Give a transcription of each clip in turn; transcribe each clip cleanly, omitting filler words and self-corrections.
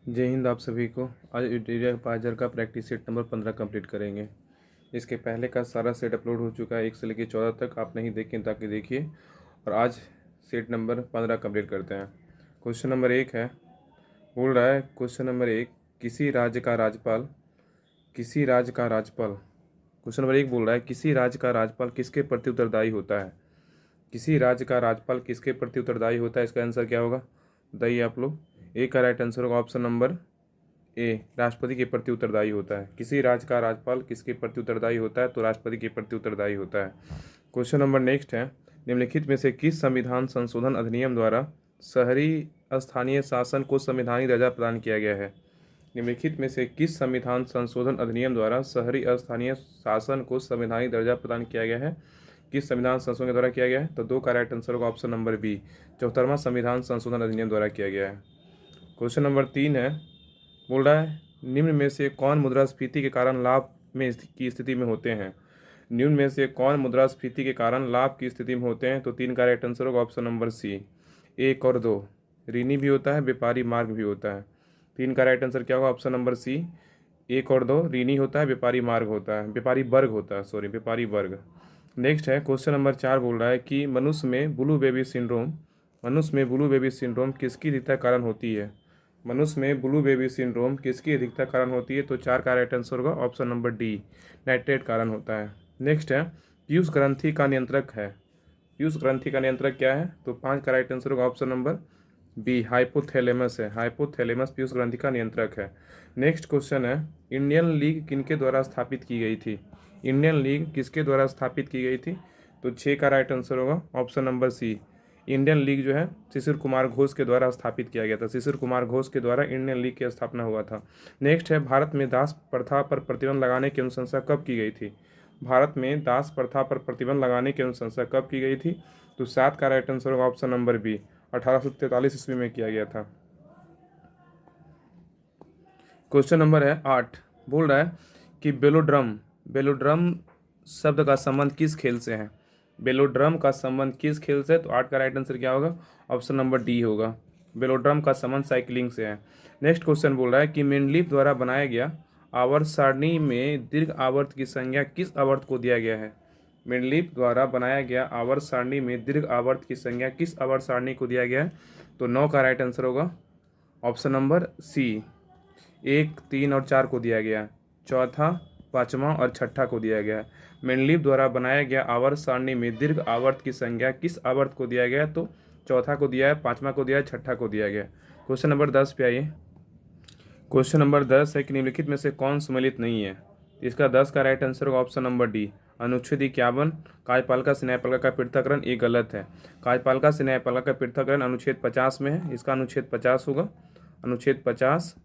जय हिंद आप सभी को। आज यूटेरिया पाइजर का प्रैक्टिस सेट नंबर 15 कंप्लीट करेंगे। इसके पहले का सारा सेट अपलोड हो चुका है 1 से लेकर 14 तक, आप नहीं देखें ताकि देखिए। और आज सेट नंबर 15 कंप्लीट करते हैं। क्वेश्चन नंबर 1 है, बोल रहा है क्वेश्चन नंबर 1, किसी राज्य का राज्यपाल क्वेश्चन नंबर 1 बोल रहा है किसी राज्य का राज्यपाल किसके प्रति उत्तरदायी होता है। किसी राज्य का राज्यपाल किसके प्रति उत्तरदायी होता है, इसका आंसर क्या होगा बताइए आप लोग। ए का राइट आंसर होगा ऑप्शन नंबर ए, राष्ट्रपति के प्रति उत्तरदायी होता है। किसी राज्य का राज्यपाल किसके प्रति उत्तरदायी होता है, तो राष्ट्रपति के प्रति उत्तरदायी होता है। क्वेश्चन नंबर नेक्स्ट है, निम्नलिखित में से किस संविधान संशोधन अधिनियम द्वारा शहरी स्थानीय शासन को संवैधानिक दर्जा प्रदान किया गया है। निम्नलिखित में से किस संविधान संशोधन अधिनियम द्वारा शहरी स्थानीय शासन को संवैधानिक दर्जा प्रदान किया गया है। किस संविधान संशोधन के द्वारा किया गया है, तो 2 का राइट आंसर होगा ऑप्शन नंबर बी, 74वां संविधान संशोधन अधिनियम द्वारा किया गया है। क्वेश्चन नंबर 3 है, बोल रहा है निम्न में से कौन मुद्रास्फीति के कारण लाभ में की स्थिति में होते हैं। निम्न में से कौन मुद्रास्फीति के कारण लाभ की स्थिति में होते हैं, तो 3 का राइट आंसर होगा ऑप्शन नंबर सी, 1 और 2। ऋणी भी होता है, व्यापारी मार्ग भी होता है। 3 का राइट आंसर क्या होगा ऑप्शन नंबर सी, 1 और 2। ऋणी होता है, व्यापारी मार्ग होता है, व्यापारी वर्ग होता है, सॉरी व्यापारी वर्ग। नेक्स्ट है क्वेश्चन नंबर 4, बोल रहा है कि मनुष्य में ब्लू बेबी सिंड्रोम किसकी अधिकता कारण होती है। मनुष्य में ब्लू बेबी सिंड्रोम किसकी अधिकता कारण होती है, तो 4 का राइट आंसर होगा ऑप्शन नंबर डी, नाइट्रेट कारण होता है। नेक्स्ट है पीयूष ग्रंथि का नियंत्रक क्या है, तो 5 का राइट आंसर होगा ऑप्शन नंबर बी, हाइपोथैलेमस है। हाइपोथैलेमस पीयूष ग्रंथि का नियंत्रक है। नेक्स्ट क्वेश्चन है, इंडियन लीग किनके द्वारा स्थापित की गई थी। इंडियन लीग किसके द्वारा स्थापित की गई थी, तो 6 का राइट आंसर होगा option number C, Indian league जो है शिशिर कुमार घोष के द्वारा स्थापित किया गया था। शिशिर कुमार घोष के द्वारा इंडियन लीग की स्थापना हुआ था। नेक्स्ट है, भारत में दास प्रथा पर प्रतिबंध लगाने की अनुशंसा कब की गई थी। भारत में दास प्रथा पर प्रतिबंध लगाने की अनुशंसा कब की गई थी, तो 7 का राइट आंसर होगा ऑप्शन नंबर बी, 1843 ईस्वी में किया गया था। क्वेश्चन नंबर है 8, बोल रहा है कि बेलोड्रम शब्द का संबंध किस खेल से है। बेलोड्रम का संबंध किस खेल से, तो 8 का राइट आंसर क्या होगा ऑप्शन नंबर डी होगा, बेलोड्रम का संबंध साइकिलिंग से है। नेक्स्ट क्वेश्चन बोल रहा है कि मेंडलीफ द्वारा बनाया गया आवर्त सारणी में दीर्घ आवर्त की संज्ञा किस आवर्त को दिया गया है। मेंडलीफ द्वारा बनाया गया आवर्त सारणी में दीर्घ आवर्त की संज्ञा किस आवर्त सारणी को दिया गया है, तो 9 का राइट आंसर होगा ऑप्शन नंबर सी, 1, 3 और 4 को दिया गया है, चौथा, पाँचवा और छठा को दिया गया है। मेंडलीफ द्वारा बनाया गया आवर्त सारणी में दीर्घ आवर्त की संज्ञा किस आवर्त को दिया गया है, तो चौथा को दिया है, पाँचवा को दिया है, छठा को दिया गया है। क्वेश्चन नंबर 10 पे आइए। क्वेश्चन नंबर 10 है कि निम्नलिखित में से कौन सम्मिलित नहीं है। इसका 10 का राइट आंसर होगा ऑप्शन नंबर डी, अनुच्छेद 51, कार्यपालिका से न्यायपालिका का पृथक्करण, ये गलत है। कार्यपालिका से न्यायपालिका का पृथक्करण अनुच्छेद 50 में है, इसका अनुच्छेद 50 होगा, अनुच्छेद 50।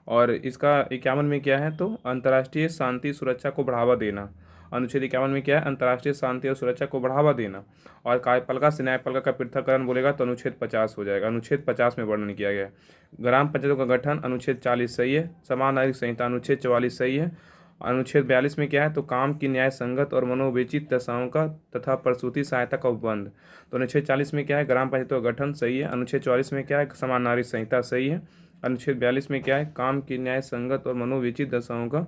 और इसका 51 में क्या है, तो अंतर्राष्ट्रीय शांति सुरक्षा को बढ़ावा देना। अनुच्छेद 51 में क्या है, अंतर्राष्ट्रीय शांति और सुरक्षा को बढ़ावा देना। और कार्यपालिका से न्यायपालिका का पृथक्करण बोलेगा तो अनुच्छेद 50 हो जाएगा। अनुच्छेद 50 में वर्णन किया गया है। ग्राम पंचायतों का गठन अनुच्छेद 40 सही है। समान नागरिक संहिता अनुच्छेद 44 सही है। अनुच्छेद 42 में क्या है, तो काम की न्याय संगत और मनोवेचित दशाओं का तथा प्रसूति सहायता का उपबंध। तो अनुच्छेद 40 में क्या है, ग्राम पंचायतों का गठन सही है। अनुच्छेद 44 में क्या है, समान नागरिक संहिता सही है। अनुच्छेद 42 में क्या है, काम की न्याय संगत और मनोविचित दशाओं का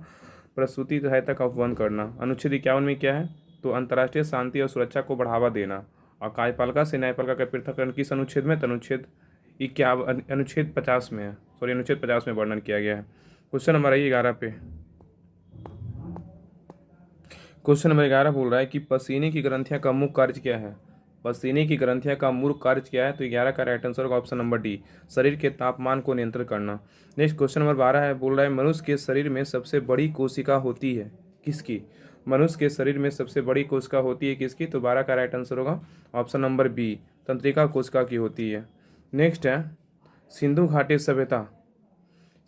प्रसूति सहायता का उपबंध करना। अनुच्छेद 51 में क्या है, तो अंतर्राष्ट्रीय शांति और सुरक्षा को बढ़ावा देना। और कार्यपालिका से न्यायपालिका का पृथक्करण किस अनुच्छेद में, तो अनुच्छेद 50 में है, सॉरी अनुच्छेद 50 में वर्णन किया गया है। क्वेश्चन नंबर 11 पे। क्वेश्चन नंबर 11 बोल रहा है कि पसीने की ग्रंथियां का मुख्य कार्य क्या है। पसीने की ग्रंथियां का मूल कार्य क्या है, तो 11 का राइट आंसर होगा ऑप्शन नंबर डी, शरीर के तापमान को नियंत्रित करना। नेक्स्ट क्वेश्चन नंबर 12 है, बोल रहा है मनुष्य के शरीर में सबसे बड़ी कोशिका होती है किसकी। मनुष्य के शरीर में सबसे बड़ी कोशिका होती है किसकी, तो 12 का राइट आंसर होगा ऑप्शन नंबर बी, तंत्रिका कोशिका की होती है। नेक्स्ट है सिंधु घाटी सभ्यता।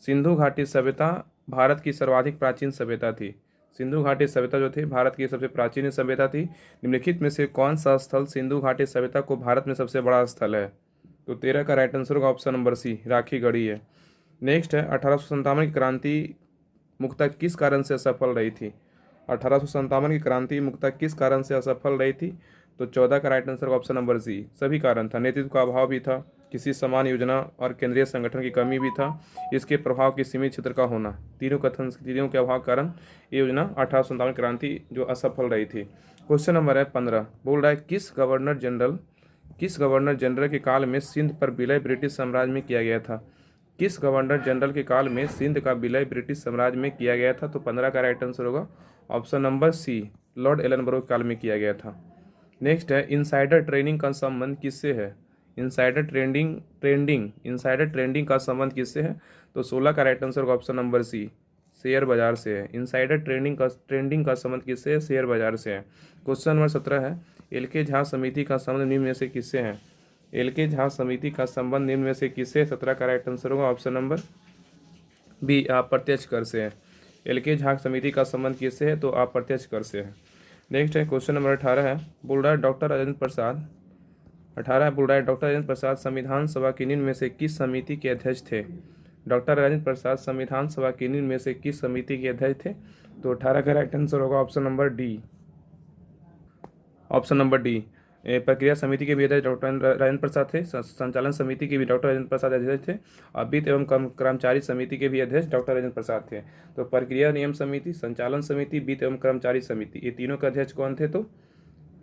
सिंधु घाटी सभ्यता भारत की सर्वाधिक प्राचीन सभ्यता थी। सिंधु घाटी सभ्यता जो थी भारत की सबसे प्राचीन सभ्यता थी। निम्नलिखित में से कौन सा स्थल सिंधु घाटी सभ्यता को भारत में सबसे बड़ा स्थल है, तो 13 का राइट आंसर होगा ऑप्शन नंबर सी, राखी गढ़ी है। नेक्स्ट है 1857 की क्रांति मुक्ता किस कारण से असफल रही थी। 1857 की क्रांति मुक्ता किस कारण से असफल रही थी, तो 14 का राइट आंसर होगा ऑप्शन नंबर सी, सभी कारण था। नेतृत्व का अभाव भी था, किसी समान योजना और केंद्रीय संगठन की कमी भी था, इसके प्रभाव के सीमित क्षेत्र का होना, तीनों के अभाव के कारण ये योजना 1857 क्रांति जो असफल रही थी। क्वेश्चन नंबर है 15, बोल रहा है किस गवर्नर जनरल के काल में सिंध पर विलय ब्रिटिश साम्राज्य में किया गया था। किस गवर्नर जनरल के काल में सिंध का विलय ब्रिटिश साम्राज्य में किया गया था। तो 15 का राइट आंसर होगा option number C, Lord Ellenborough के काल में किया गया था। नेक्स्ट है इनसाइडर ट्रेडिंग का संबंध किससे है। इनसाइडर ट्रेडिंग का संबंध किससे है। तो 16 का राइट आंसर होगा ऑप्शन नंबर सी, शेयर बाजार से है। इनसाइडर ट्रेडिंग का संबंध किससे है, शेयर बाजार से है। क्वेश्चन नंबर 17 है एल.के. झा समिति का संबंध निम्न में से किससे है। एल.के. झा समिति का संबंध निम्न में से किससे। 17 का राइट आंसर होगा ऑप्शन नंबर बी, अप्रत्यक्ष कर से है। एल.के. झा समिति का संबंध किससे है, तो अप्रत्यक्ष कर से है। नेक्स्ट है क्वेश्चन नंबर 18 है, बोल रहा है डॉक्टर राजेंद्र प्रसाद 18 बोल रहा है डॉक्टर राजेंद्र प्रसाद संविधान सभा की निम्न में से किस समिति के अध्यक्ष थे। डॉक्टर राजेंद्र प्रसाद संविधान सभा की निम्न में से किस समिति के अध्यक्ष थे। तो 18 का राइट आंसर होगा ऑप्शन नंबर डी, प्रक्रिया समिति के भी अध्यक्ष डॉक्टर राजेंद्र प्रसाद थे। संचालन समिति के भी डॉक्टर राजेंद्र प्रसाद अध्यक्ष थे। और वित्त एवं कर्मचारी समिति के भी अध्यक्ष डॉक्टर राजेंद्र प्रसाद थे। तो प्रक्रिया नियम समिति, संचालन समिति, वित्त एवं कर्मचारी समिति, ये तीनों के अध्यक्ष कौन थे, तो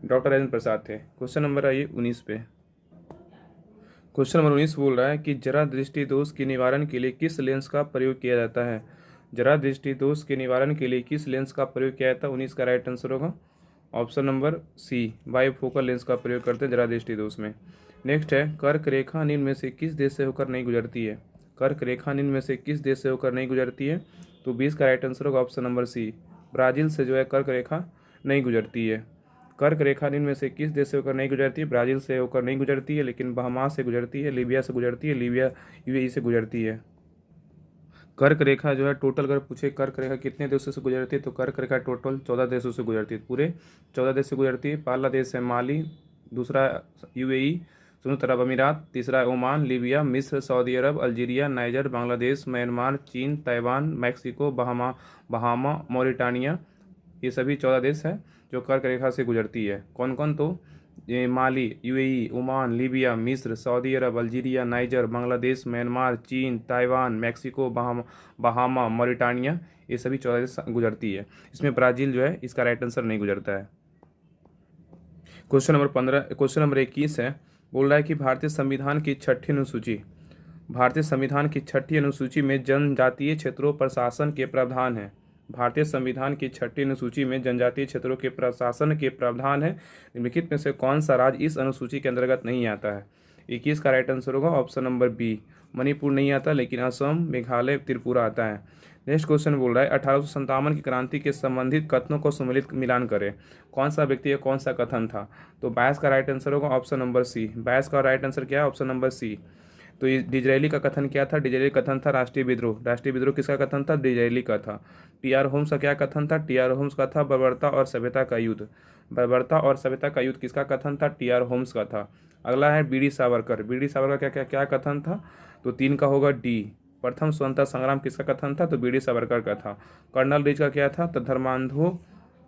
डॉक्टर राजेंद्र प्रसाद थे। क्वेश्चन नंबर आइए 19 पे। क्वेश्चन नंबर 19 बोल रहा है कि जरा दृष्टि दोष के निवारण के लिए किस लेंस का प्रयोग किया जाता है। जरा दृष्टि दोष के निवारण के लिए किस लेंस का प्रयोग किया जाता है। 19 का राइट आंसर होगा option number C, bifocal lens का प्रयोग करते हैं जरा दृष्टि दोष में। नेक्स्ट है कर्क रेखा निम्न में से किस देश से होकर नहीं गुजरती है। कर्क रेखा निम्न में से किस देश से होकर नहीं गुजरती है। तो 20 का राइट आंसर होगा ऑप्शन नंबर सी, ब्राज़ील से जो है कर्क रेखा नहीं गुजरती है। कर्क रेखा निम्न में से किस देश से होकर नहीं गुजरती है। ब्राज़ील से होकर नहीं गुजरती है, लेकिन बहामास से गुजरती है, लीबिया से गुजरती है, लीबिया यूएई से गुजरती है। कर्क रेखा जो है टोटल अगर पूछे कर्क रेखा कितने देशों से गुजरती है, तो कर्क रेखा टोटल 14 देशों से गुजरती है, पूरे 14 देश से गुजरती है। पहला देश है माली, दूसरा यूएई, संयुक्त अरब अमीरात, तीसरा ओमान, लीबिया, मिस्र, सऊदी अरब, अल्जीरिया, नाइजर, बांग्लादेश, म्यांमार, चीन, ताइवान, मैक्सिको, बहामा, मॉरिटानिया, ये सभी 14 देश हैं जो कर्क रेखा से गुजरती है। कौन कौन, तो ये माली, यूएई, ओमान, लीबिया, मिस्र, सऊदी अरब, अल्जीरिया, नाइजर, बांग्लादेश, म्यांमार, चीन, ताइवान, मैक्सिको, बहामा, मॉरिटानिया, ये सभी 14 देश गुजरती है। इसमें ब्राज़ील जो है इसका राइट आंसर नहीं गुजरता है। क्वेश्चन नंबर 21 है, बोल रहा है कि भारतीय संविधान की छठी अनुसूची में जनजातीय क्षेत्रों प्रशासन के प्रावधान है। भारतीय संविधान की छठी अनुसूची में जनजातीय क्षेत्रों के प्रशासन के प्रावधान है। निम्नलिखित में से कौन सा राज्य इस अनुसूची के अंतर्गत नहीं आता है। 21 का राइट आंसर होगा ऑप्शन नंबर बी, मणिपुर नहीं आता, लेकिन असम, मेघालय, त्रिपुरा आता है। नेक्स्ट क्वेश्चन बोल रहा है 1857 की क्रांति के संबंधित कथनों को सम्मिलित मिलान करें। कौन सा व्यक्ति या कौन सा कथन था। तो 22 का राइट आंसर होगा ऑप्शन नंबर सी। 22 का राइट आंसर क्या है, ऑप्शन नंबर सी। तो ये डिजरायली का कथन क्या था। डिजरायली कथन था राष्ट्रीय विद्रोह किसका कथन था, डिजरायली का था। टी.आर. होम्स का क्या कथन था, टी.आर. होम्स का था बर्बरता और सभ्यता का युद्ध किसका कथन था, टी.आर. होम्स का था। अगला है बी डी सावरकर क्या क्या क्या कथन था। तो 3 का होगा डी, प्रथम स्वतंत्रता संग्राम किसका कथन था, तो बी डी सावरकर का था। कर्नल रिज का क्या था, तो धर्मांधों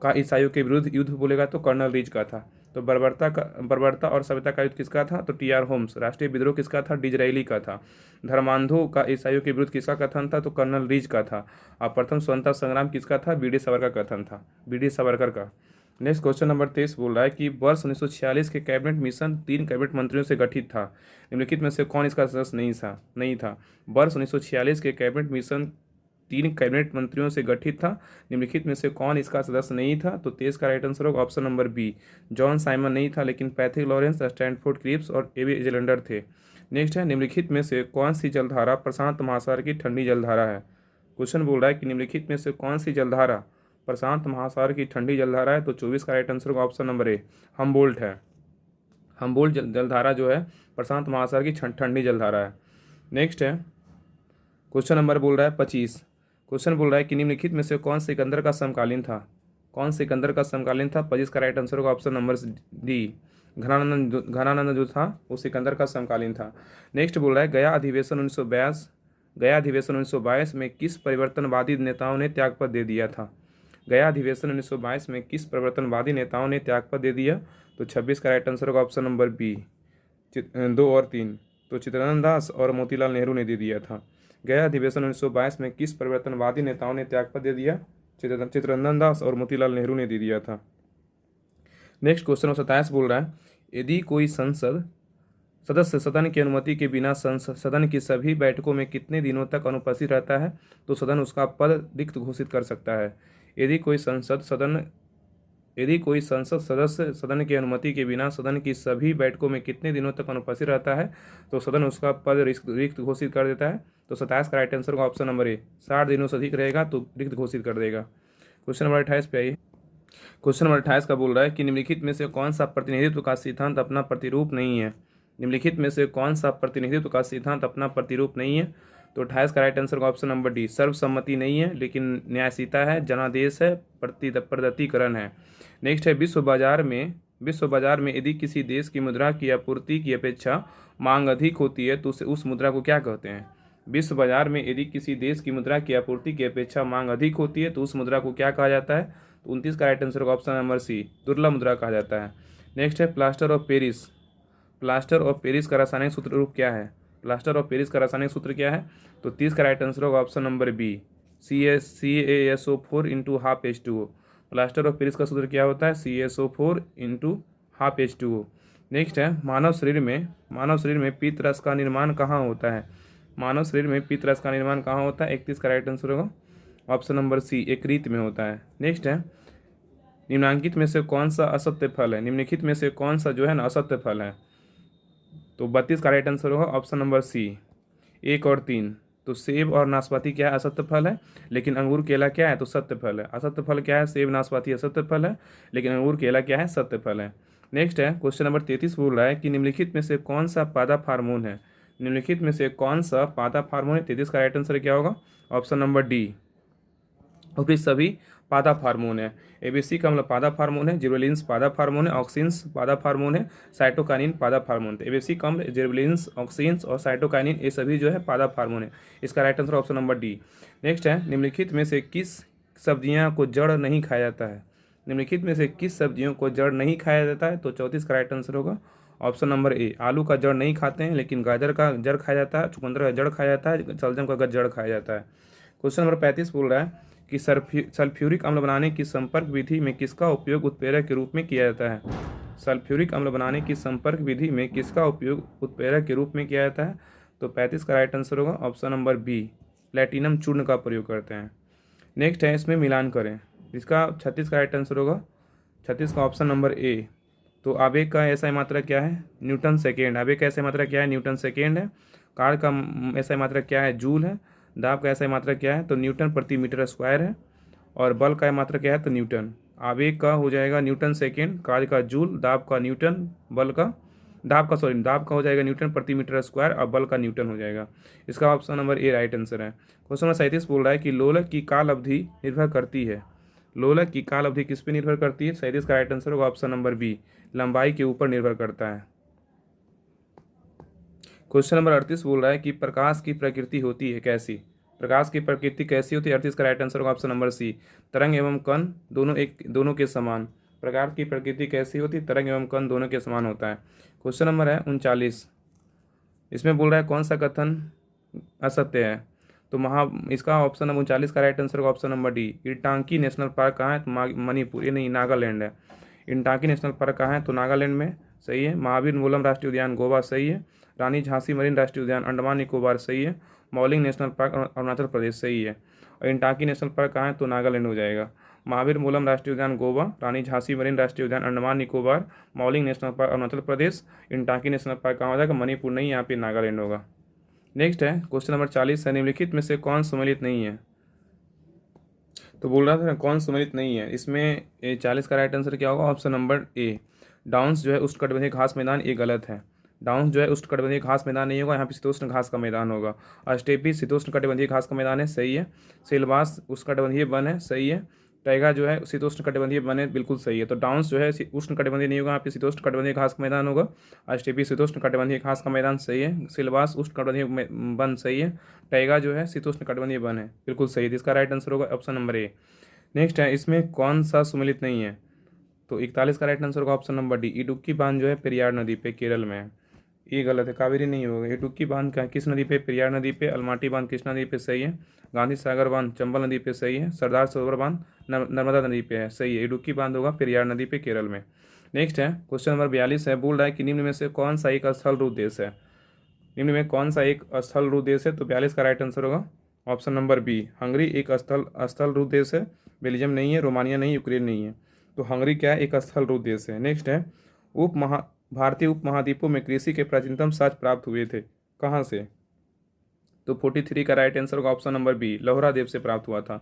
का ईसाइयों के विरुद्ध युद्ध बोलेगा तो कर्नल रिज का था। तो बर्बरता और सभ्यता का युद्ध किसका था, तो टी.आर. होम्स। राष्ट्रीय विद्रोह किसका था, डिजरायली का था। धर्मांधों का ईसाइयों के विरुद्ध किसका कथन था, तो कर्नल रिज का था। और प्रथम स्वतंत्रता संग्राम किसका था, बी डी सावरकर का कथन था, बी डी सावरकर का। नेक्स्ट क्वेश्चन नंबर 23 बोल रहा है कि वर्ष 1946 के कैबिनेट मिशन 3 कैबिनेट मंत्रियों से गठित था। निम्नलिखित में से कौन इसका सदस्य नहीं था। वर्ष 1946 के कैबिनेट मिशन 3 कैबिनेट मंत्रियों से गठित था। निम्नलिखित में से कौन इसका सदस्य नहीं था। तो 23 का राइट आंसर होगा option number B, John Simon नहीं था, लेकिन पैट्रिक लॉरेंस, स्टैनफोर्ड क्रिप्स और ए.वी. एलेक्जेंडर थे। नेक्स्ट है निम्नलिखित में से कौन सी जलधारा प्रशांत महासागर की ठंडी जलधारा है। क्वेश्चन बोल रहा है कि निम्नलिखित में से कौन सी जलधारा प्रशांत महासागर की ठंडी जलधारा है। तो 24 का राइट आंसर होगा ऑप्शन नंबर ए, हमबोल्ट है। हमबोल्ट जलधारा जो है प्रशांत महासागर की ठंडी जलधारा है। नेक्स्ट है क्वेश्चन नंबर बोल रहा है 25। क्वेश्चन बोल रहा है कि निम्नलिखित में से कौन सिकंदर का समकालीन था। 25 का राइट आंसर होगा ऑप्शन नंबर डी, घनानंद जो था वो सिकंदर का समकालीन था। नेक्स्ट बोल रहा है गया अधिवेशन 1922 में किस परिवर्तनवादी नेताओं ने त्यागपत्र दे दिया था। गया अधिवेशन 1922 में किस परिवर्तनवादी नेताओं ने त्यागपत्र दे दिया? तो 26 का राइट आंसर होगा ऑप्शन नंबर बी, 2 और 3। तो चित्तरंजन दास और मोतीलाल नेहरू ने दे दिया था। गया अधिवेशन 1922 में किस परिवर्तनवादी नेताओं ने त्यागपत्र दे दिया? चित्तरंजन दास और मोतीलाल नेहरू ने दे दिया था। नेक्स्ट क्वेश्चन 27 बोल रहा है, यदि कोई संसद सदस्य सदन की अनुमति के बिना सदन की सभी बैठकों में कितने दिनों तक अनुपस्थित रहता है तो सदन उसका पद रिक्त घोषित कर सकता है? यदि कोई संसद सदस्य सदन की अनुमति के बिना सदन की सभी बैठकों में कितने दिनों तक अनुपस्थित रहता है तो सदन उसका पद रिक्त घोषित कर देता है। तो 27 का राइट आंसर होगा ऑप्शन नंबर ए, 60 दिनों से अधिक रहेगा तो रिक्त घोषित कर देगा। क्वेश्चन नंबर 28 पे आइए। क्वेश्चन नंबर 28 का बोल रहा है कि निम्नलिखित में से कौन सा प्रतिनिधित्व का सिद्धांत अपना प्रतिरूप नहीं है? निम्नलिखित में से कौन सा प्रतिनिधित्व का सिद्धांत अपना प्रतिरूप नहीं है? तो 28 का राइट आंसर का ऑप्शन नंबर डी, सर्वसम्मति नहीं है लेकिन न्यायशीता है, जनादेश है, प्रगतिकरण है। नेक्स्ट है, विश्व बाजार में यदि किसी देश की मुद्रा की आपूर्ति की अपेक्षा मांग अधिक होती है तो उस मुद्रा को क्या कहते हैं? विश्व बाजार में यदि किसी देश की मुद्रा की आपूर्ति की अपेक्षा मांग अधिक होती है तो उस मुद्रा को क्या कहा जाता है? तो 29 का राइट आंसर होगा ऑप्शन नंबर सी, दुर्लभ मुद्रा कहा जाता है। नेक्स्ट है, प्लास्टर ऑफ पेरिस का रासायनिक सूत्र रूप क्या है? प्लास्टर ऑफ पेरिस का रासायनिक सूत्र क्या है? तो 30 का राइट आंसर होगा option number B, CaSO4 into half H2O। Plaster of Paris का सूत्र क्या होता है? CaSO4 into half H2O। Next है, मानव शरीर में पित्त रस का निर्माण कहाँ होता है? मानव शरीर में पित्त रस का निर्माण कहाँ होता है? 31 का राइट आंसर होगा ऑप्शन नंबर सी, यकृत में होता है। नेक्स्ट है, निम्नलिखित में से कौन सा असत्य फल है? निम्नलिखित में से कौन सा जो है ना असत्य फल है? तो 32 का राइट आंसर होगा ऑप्शन नंबर सी, 1 और 3। तो सेब और नाशपाती क्या है? असत्य फल है, लेकिन अंगूर केला क्या है? तो सत्य फल है। असत्य फल क्या है? सेब नाशपाती असत्य फल है, लेकिन अंगूर केला क्या है? सत्य फल है। नेक्स्ट है, क्वेश्चन नंबर 33 बोल रहा है कि निम्नलिखित में से कौन सा पादप हार्मोन है? निम्नलिखित में से कौन सा पादप हार्मोन है? 33 का राइट आंसर क्या होगा? ऑप्शन नंबर डी, और फिर सभी पादप हार्मोन है। एबीसी का मतलब पादप हार्मोन है, जिबरेलिन्स पादप हार्मोन है, ऑक्सिन्स पादप हार्मोन है, साइटोकाइनिन पादप हार्मोन। तो एबीसी का मतलब जिबरेलिन्स, ऑक्सिन्स और साइटोकाइनिन ये सभी जो है पादप हार्मोन है। इसका right answer option number D. Next है, निम्नलिखित में से किस सब्जियां को जड़ नहीं खाया जाता है? निम्नलिखित में से किस सब्जियों को जड़ नहीं खाया जाता है? तो 34 का राइट आंसर होगा ऑप्शन नंबर ए, आलू का जड़ नहीं खाते हैं लेकिन गाजर का जड़ खाया जाता है, चुकंदर का जड़ खाया जाता है, शलजम का जड़ खाया जाता है। क्वेश्चन नंबर 35 बोल रहा है कि सल्फ्यूरिक अम्ल बनाने की संपर्क विधि में किसका उपयोग उत्प्रेरक के रूप में किया जाता है? सल्फ्यूरिक अम्ल बनाने की संपर्क विधि में किसका उपयोग उत्प्रेरक के रूप में किया जाता है? तो 35 का राइट आंसर होगा ऑप्शन नंबर बी, प्लेटिनम चूर्ण का प्रयोग करते हैं। नेक्स्ट है, इसमें मिलान करें। इसका 36 का राइट आंसर होगा 36 का ऑप्शन नंबर ए। तो आवेग का ऐसा मात्रा क्या है? Newton second. आवेग का ऐसा मात्रा क्या है? न्यूटन सेकेंड है। कार्य का ऐसा मात्रा क्या है? जूल है। दाब का ऐसा मात्रा क्या है? तो न्यूटन प्रति मीटर स्क्वायर है। और बल का मात्रा क्या है? तो न्यूटन। आवेग का हो जाएगा न्यूटन सेकेंड, कार्य का जूल, दाब का न्यूटन, दाब का हो जाएगा न्यूटन प्रति मीटर स्क्वायर और बल का न्यूटन हो जाएगा। इसका option number A right answer है। क्वेश्चन नंबर 37 बोल रहा है कि लोलक की काल अवधि निर्भर करती है। लोलक की काल अवधि किस पे निर्भर करती है? 37 का राइट आंसर होगा ऑप्शन नंबर बी, लंबाई के ऊपर निर्भर करता है। क्वेश्चन नंबर 38 बोल रहा है कि प्रकाश की प्रकृति होती है कैसी? प्रकाश की प्रकृति कैसी होती है? 38 का राइट आंसर होगा ऑप्शन नंबर सी, तरंग एवं कण दोनों के समान। प्रकाश की प्रकृति कैसी होती है? तरंग एवं कण दोनों के समान होता है। क्वेश्चन नंबर है 39, इसमें बोल रहा है कौन सा कथन असत्य है? तो इसका ऑप्शन नंबर 39 का राइट आंसर होगा option number D, Intanki national park कहाँ है? तो मणिपुर, ये नहीं, नागालैंड है। इटांकी नेशनल पार्क कहाँ है? तो नागालैंड में, सही है। महावीर मूलम राष्ट्रीय उद्यान गोवा, सही है। रानी झांसी मरीन राष्ट्रीय उद्यान अंडमान निकोबार, सही है। मौलिंग नेशनल पार्क अरुणाचल प्रदेश, सही है। और इटांकी नेशनल पार्क कहाँ है? तो नागालैंड हो जाएगा। महावीर मूलम राष्ट्रीय उद्यान गोवा, रानी झांसी मरीन राष्ट्रीय उद्यान Andaman Nicobar, Mouling national park Arunachal Pradesh, इटांकी national park कहाँ हो जाएगा? मणिपुर नहीं, यहाँ पे नागालैंड होगा। नेक्स्ट है, क्वेश्चन नंबर 40 है, निम्नलिखित में से कौन सम्मिलित नहीं है? तो बोल रहा था कौन सम्मिलित नहीं है। इसमें 40 का राइट आंसर क्या होगा? ऑप्शन नंबर ए, डाउन्स जो है उष्णकटिबंधीय घास मैदान, ये गलत है। डाउन्स जो है उष्णकटिबंधीय घास मैदान नहीं होगा, यहाँ पे शीतोष्ण घास का मैदान होगा। और स्टेपी शीतोष्ण कटिबंधीय घास का मैदान है, सही है। सिलवास उष्णकटिबंधीय वन है, सही है। टैगा जो है शीतोष्ण कटिबंधीय वन है, बिल्कुल सही है। तो डाउन्स जो है उष्ण कटिबंधीय नहीं होगा, यहाँ पे शीतोष्ण कटिबंधीय घास का मैदान होगा। और स्टेपी शीतोष्ण कटिबंधीय घास का मैदान, सही है। सिलवास उष्ण कटिबंधीय वन, सही है। टैगा जो है शीतोष्ण कटिबंधीय वन है, बिल्कुल सही है। इसका राइट आंसर होगा ऑप्शन नंबर ए। नेक्स्ट है, इसमें कौन सा सुमेलित नहीं है? तो 41 का राइट आंसर होगा ऑप्शन नंबर डी, इडुक्की बांध जो है पेरियार नदी पे केरल में है। ये गलत है, कावेरी नहीं होगा। इडुक्की बांध का किस नदी पे? पेरियार नदी पे। अलमाटी बांध किस नदी पे? सही है। गांधी सागर बांध चंबल नदी पे, सही है। सरदार सरोवर बांध नर्मदा नदी पे है, सही है। इडुक्की बांध होगा पेरियार नदी पे केरल में। नेक्स्ट है क्वेश्चन नंबर 42 है, बोल रहा है कि निम्न में से कौन सा एक स्थल रूप देश है? निम्न में कौन सा एक स्थल रूप देश है? तो 42 का राइट आंसर होगा ऑप्शन नंबर बी, हंगरी एक स्थल रूप देश है। बेल्जियम नहीं है, रोमानिया नहीं, यूक्रेन नहीं है। तो हंगरी क्या है? एक स्थल रूप देश है। नेक्स्ट है, भारतीय उपमहाद्वीपों में कृषि के प्राचीनतम साक्ष्य प्राप्त हुए थे, कहाँ से? तो 43 का राइट आंसर होगा ऑप्शन नंबर बी, लोहरा देव से प्राप्त हुआ था।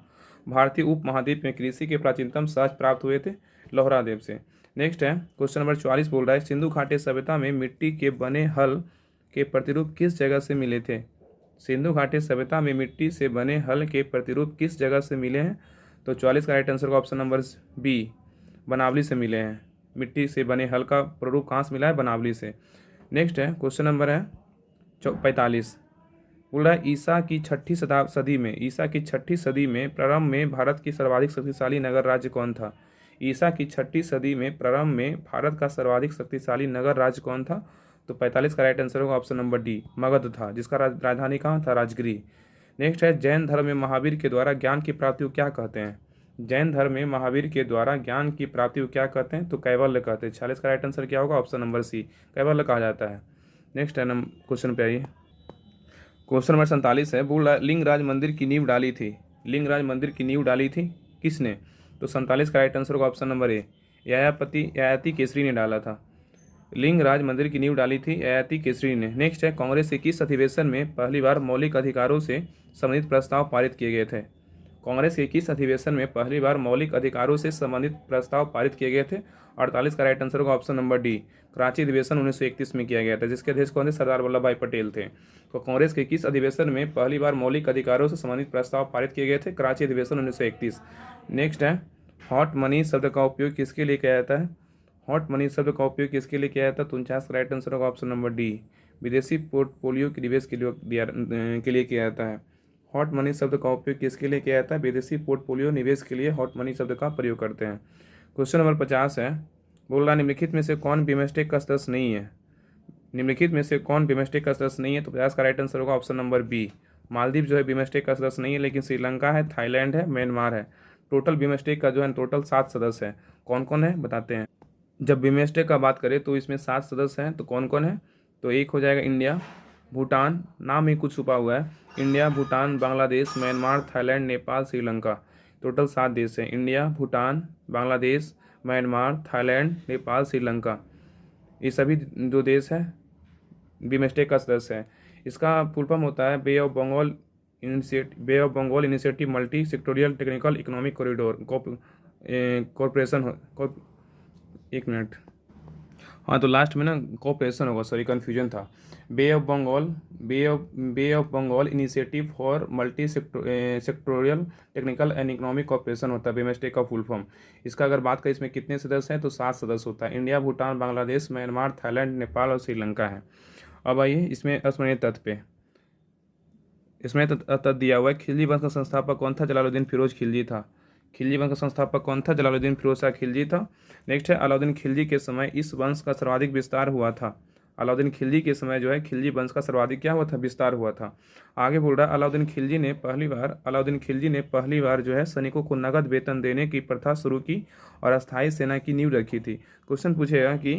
भारतीय उपमहाद्वीप में कृषि के प्राचीनतम साक्ष्य प्राप्त हुए थे लोहरा देव से। नेक्स्ट है क्वेश्चन नंबर 44, बोल रहा है सिंधु घाटी सभ्यता में मिट्टी के बने हल के प्रतिरूप किस जगह से मिले थे? सिंधु घाटी सभ्यता में मिट्टी से बने हल के प्रतिरूप किस जगह से मिले हैं? तो 44 का राइट आंसर होगा ऑप्शन नंबर बी, बनावली से मिले हैं। मिट्टी से बने हल का प्रारूप कहाँ से मिला है? बनावली से। नेक्स्ट है क्वेश्चन नंबर है 45, बोल रहा है ईसा की छठी सदी में प्रारंभ में भारत की सर्वाधिक शक्तिशाली नगर राज्य कौन था? ईसा की छठी सदी में प्रारंभ में भारत का सर्वाधिक शक्तिशाली नगर राज्य कौन था? तो 45 का राइट आंसर होगा ऑप्शन नंबर डी, मगध था, जिसका राजधानी कहाँ था? राजगिरी। नेक्स्ट है, जैन धर्म में महावीर के द्वारा ज्ञान की प्राप्ति को क्या कहते हैं? जैन धर्म में महावीर के द्वारा ज्ञान की प्राप्ति को क्या कहते हैं? तो कैवल्य कहते हैं। 46 का राइट आंसर क्या होगा? ऑप्शन नंबर सी, कैवल्य कहा जाता है। नेक्स्ट है क्वेश्चन पे आइए। क्वेश्चन नंबर 47 है, बोल रहा है लिंगराज मंदिर की नींव डाली थी, लिंगराज मंदिर की नींव डाली थी किसने? तो 47 का राइट आंसर होगा option number A, Yayati Kesari ने डाला था। लिंगराज मंदिर की नींव डाली थी ययाति केसरी ने। नेक्स्ट है, कांग्रेस के किस अधिवेशन में पहली बार मौलिक अधिकारों से संबंधित प्रस्ताव पारित किए गए थे? कांग्रेस के किस अधिवेशन में पहली बार मौलिक अधिकारों से संबंधित प्रस्ताव पारित किए गए थे? 48 का राइट आंसर होगा ऑप्शन नंबर डी, कराची अधिवेशन 1931 में किया गया था, जिसके अध्यक्ष कौन थे? सरदार वल्लभ भाई पटेल थे। तो कांग्रेस के किस अधिवेशन में पहली बार मौलिक अधिकारों से संबंधित प्रस्ताव पारित किए गए थे? कराची अधिवेशन 1931। नेक्स्ट है, हॉट मनी शब्द का उपयोग किसके लिए किया जाता है? हॉट मनी शब्द का उपयोग किसके लिए किया जाता है? तो 49 का राइट आंसर होगा ऑप्शन नंबर डी, विदेशी पोर्टफोलियो के निवेश के लिए किया जाता है। हॉट मनी शब्द का उपयोग किसके लिए किया जाता है? विदेशी पोर्टफोलियो निवेश के लिए हॉट मनी शब्द का प्रयोग करते हैं। क्वेश्चन नंबर 50 है, बोल रहा निम्नलिखित में से कौन बिमस्टेक का सदस्य नहीं है? निम्नलिखित में से कौन बिमस्टेक का सदस्य नहीं है? तो 50 का राइट आंसर होगा ऑप्शन नंबर बी, मालदीव जो है बिमस्टेक का सदस्य नहीं है, लेकिन श्रीलंका है, थाईलैंड है, म्यांमार है। टोटल बिमस्टेक का जो है टोटल 7 सदस्य है। कौन कौन है बताते हैं। जब बिमस्टेक का बात करें तो इसमें 7 सदस्य हैं, तो कौन कौन है? तो एक हो जाएगा इंडिया, भूटान, नाम ही कुछ छुपा हुआ है, India, Bhutan, Bangladesh, Myanmar, Thailand, Nepal, Sri Lanka. Total 7 देश हैं, India, Bhutan, Bangladesh, Myanmar, Thailand, Nepal, Sri Lanka. ये सभी जो देश हैं बिमस्टेक का सदस्य है। इसका फुल फॉर्म होता है bay of Bengal initiative multi sectoral technical economic corridor corporation. एक मिनट, हाँ तो लास्ट में ना कोऑपरेशन होगा, सॉरी कन्फ्यूजन था। Bay of Bengal initiative for multi sectoral technical and economic cooperation होता है बिमस्टेक का फुल फॉर्म। इसका अगर बात करें इसमें कितने सदस्य हैं, तो 7 सदस्य होता है, India, Bhutan, Bangladesh, Myanmar, Thailand, Nepal और श्रीलंका है। अब आइए इसमें स्मरणीय तथ्य पे। इसमें तथ्य दिया हुआ है, खिलजी वंश का संस्थापक कौन था? जलालुद्दीन फिरोज खिलजी था। खिलजी वंश का संस्थापक कौन था? जलालुद्दीन फिरोज शाह खिलजी था। नेक्स्ट है, अलाउद्दीन खिलजी के समय इस वंश का सर्वाधिक विस्तार हुआ था। अलाउद्दीन खिलजी के समय जो है खिलजी वंश का सर्वाधिक क्या हुआ था? विस्तार हुआ था। आगे बोल रहा है, अलाउद्दीन खिलजी ने पहली बार जो है सैनिकों को नगद वेतन देने की प्रथा शुरू की और अस्थायी सेना की नींव रखी थी। क्वेश्चन पूछेगा कि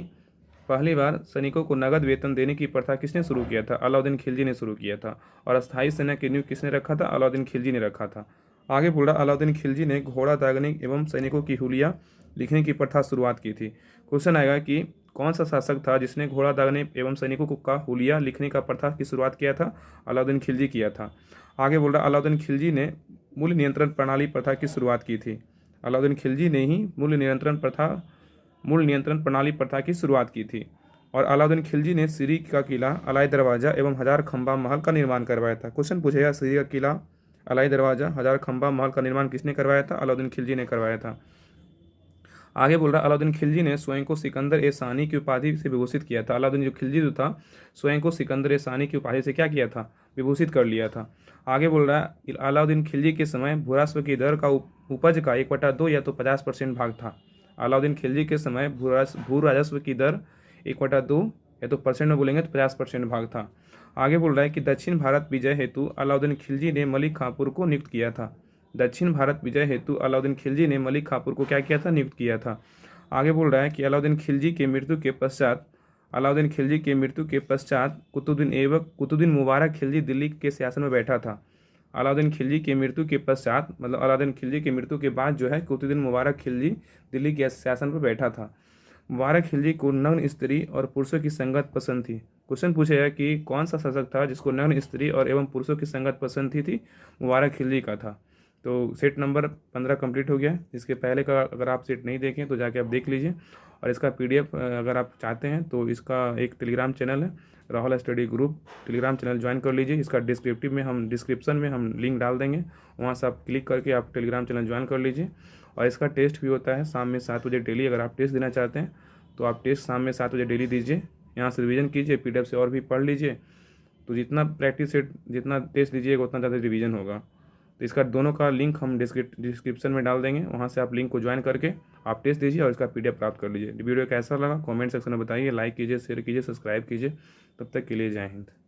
पहली बार सैनिकों को नगद वेतन देने की प्रथा किसने शुरू किया था? अलाउद्दीन खिलजी ने शुरू किया था। और अस्थायी सेना की नींव किसने रखा था? अलाउद्दीन खिलजी ने रखा था। आगे बोल रहा, अलाउद्दीन खिलजी ने घोड़ा दागने एवं सैनिकों की हुलिया लिखने की प्रथा शुरुआत की थी। क्वेश्चन आएगा कि कौन सा शासक था जिसने घोड़ा दागने एवं सैनिकों का हुलिया लिखने का प्रथा की शुरुआत किया था? अलाउद्दीन खिलजी किया था। आगे बोल रहा, अलाउद्दीन खिलजी ने मूल्य नियंत्रण प्रणाली प्रथा की शुरुआत की थी। अलाउद्दीन खिलजी ने ही मूल्य नियंत्रण प्रणाली प्रथा की शुरुआत की थी। और अलाउद्दीन खिलजी ने सीरी का किला, अलाई दरवाजा एवं हजार खंबा महल का निर्माण करवाया था। क्वेश्चन पूछेगा, सीरी का किला, अलाई दरवाजा, हजार खंबा महल का निर्माण किसने करवाया था? अलाउद्दीन खिलजी ने करवाया था। आगे बोल रहा है अलाउद्दीन खिलजी ने स्वयं को सिकंदर ए सानी की उपाधि से विभूषित किया था। अलाउद्दीन जो खिलजी जो था स्वयं को सिकंदर ए सानी की उपाधि से क्या किया था, विभूषित कर लिया था। आगे बोल रहा है अलाउद्दीन खिलजी के समय भूराश्व की दर का उपज का 1/2 या तो 50% भाग था। अलाउद्दीन खिलजी के समय भू राजस्व की दर 1/2 या तो परसेंट में बोलेंगे तो 50% भाग था। आगे बोल रहा है कि दक्षिण भारत विजय हेतु अलाउद्दीन खिलजी ने मलिक काफूर को नियुक्त किया था। दक्षिण भारत विजय हेतु अलाउद्दीन खिलजी ने मलिक काफूर को क्या किया था, नियुक्त किया था। आगे बोल रहा है कि अलाउद्दीन खिलजी के मृत्यु के पश्चात कुतुद्दीन मुबारक खिलजी दिल्ली के शासन में बैठा था। अलाउद्दीन खिलजी के मृत्यु के पश्चात मतलब अलाउद्दीन खिलजी की मृत्यु के बाद जो है कुतुद्दीन मुबारक खिलजी दिल्ली के शासन पर बैठा था। मुबारक खिलजी को नग्न स्त्री और पुरुषों की संगत पसंद थी। क्वेश्चन पूछेगा कि कौन सा शासक था जिसको नग्न स्त्री और एवं पुरुषों की संगत पसंद थी मुबारक खिलजी का था। तो सेट नंबर 15 कंप्लीट हो गया है। इसके पहले का अगर आप सेट नहीं देखें तो जाके आप देख लीजिए। और इसका PDF अगर आप चाहते हैं तो इसका एक टेलीग्राम चैनल है Rahul study group, Telegram channel join कर लीजिए। इसका डिस्क्रिप्शन में हम लिंक डाल देंगे, वहाँ से आप क्लिक करके आप टेलीग्राम चैनल ज्वाइन कर लीजिए। और इसका टेस्ट भी होता है शाम में 7 बजे डेली। अगर आप टेस्ट देना चाहते हैं तो आप टेस्ट शाम में 7 बजे डेली दीजिए। यहाँ से रिवीजन कीजिए, PDF से और भी पढ़ लीजिए। तो जितना टेस्ट दीजिएगा उतना ज़्यादा रिवीजन होगा। तो इसका दोनों का लिंक हम डिस्क्रिप्शन में डाल देंगे, वहाँ से आप लिंक को ज्वाइन करके आप टेस्ट दीजिए और इसका PDF प्राप्त कर लीजिए। वीडियो कैसा लगा कमेंट सेक्शन में बताइए, लाइक कीजिए, शेयर कीजिए, सब्सक्राइब कीजिए। तब तक के लिए जय हिंद।